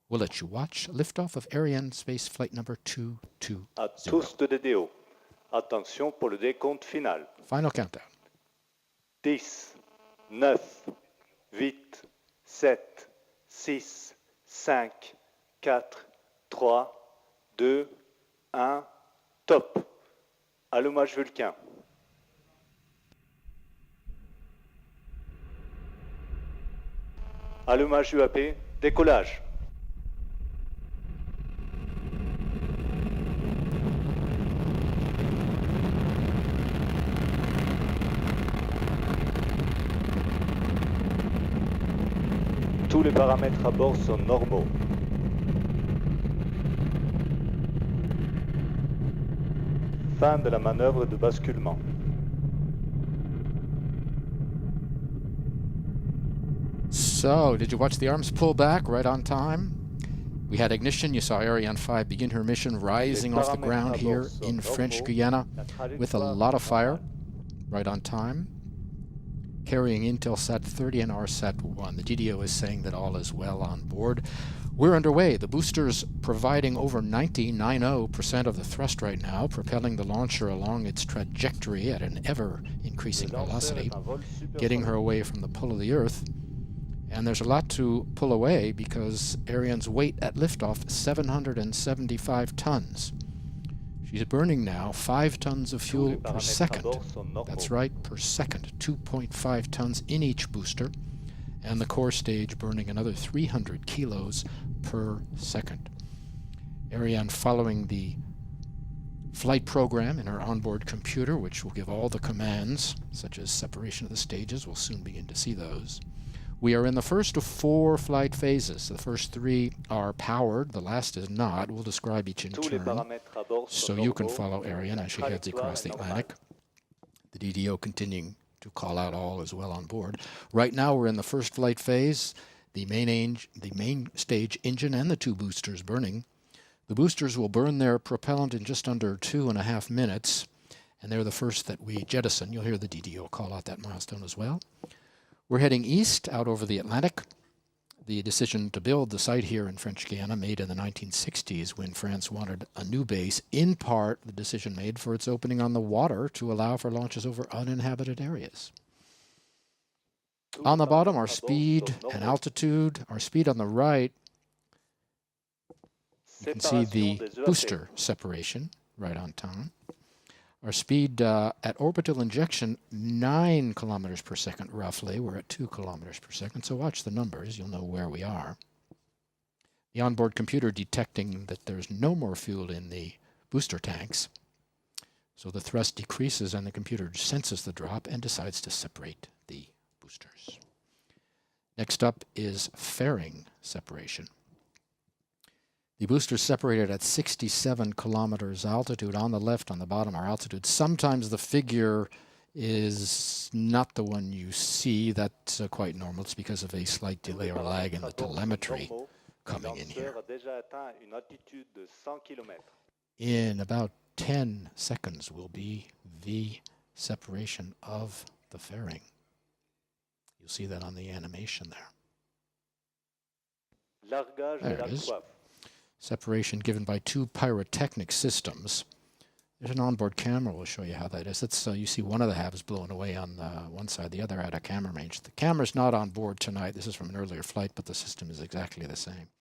We'll let you watch liftoff of Ariane space flight number 220. À tous de DDO. Attention pour le décompte final. Final countdown. 10, 9, 8, 7, 6, 5, 4, 3, 2, 1, top. Allumage Vulcain. Allumage UAP, décollage. Tous les paramètres à bord sont normaux. Fin de la manœuvre de basculement. So, did you watch the arms pull back right on time? We had ignition. You saw Ariane 5 begin her mission, rising off the ground here in French Guiana with a lot of fire, right on time, carrying Intelsat-30 and Arsat-1. The DDO is saying that all is well on board. We're underway. The boosters providing over 90% of the thrust right now, propelling the launcher along its trajectory at an ever-increasing velocity, getting her away from the pull of the Earth. And there's a lot to pull away because Ariane's weight at liftoff is 775 tons. She's burning now 5 tons of fuel per second. That's right, per second. 2.5 tons in each booster. And the core stage burning another 300 kilos per second. Ariane following the flight program in her onboard computer, which will give all the commands, such as separation of the stages. We'll soon begin to see those. We are in the first of 4 flight phases. The first 3 are powered, the last is not. We'll describe each in turn so you can follow Ariane as she heads across the Atlantic. The DDO continuing to call out all is well on board. Right now we're in the first flight phase, the main stage engine and the 2 boosters burning. The boosters will burn their propellant in just under 2.5 minutes, and they're the first that we jettison. You'll hear the DDO call out that milestone as well. We're heading east out over the Atlantic. The decision to build the site here in French Guiana made in the 1960s when France wanted a new base, in part the decision made for its opening on the water to allow for launches over uninhabited areas. On the bottom, our speed and altitude. Our speed on the right, you can see the booster separation right on time. Our speed at orbital injection, 9 kilometers per second roughly. We're at 2 kilometers per second, so watch the numbers. You'll know where we are. The onboard computer detecting that there's no more fuel in the booster tanks. So the thrust decreases and the computer senses the drop and decides to separate the boosters. Next up is fairing separation. The boosters separated at 67 kilometers altitude. On the left, on the bottom, our altitude. Sometimes the figure is not the one you see. That's quite normal. It's because of a slight delay or lag in the telemetry coming in here. In about 10 seconds will be the separation of the fairing. You'll see that on the animation there. There it is. Separation given by 2 pyrotechnic systems. There's an onboard camera. We'll show you how that is. That's, you see one of the halves blown away on one side, the other at a camera range. The camera's not on board tonight. This is from an earlier flight, but the system is exactly the same.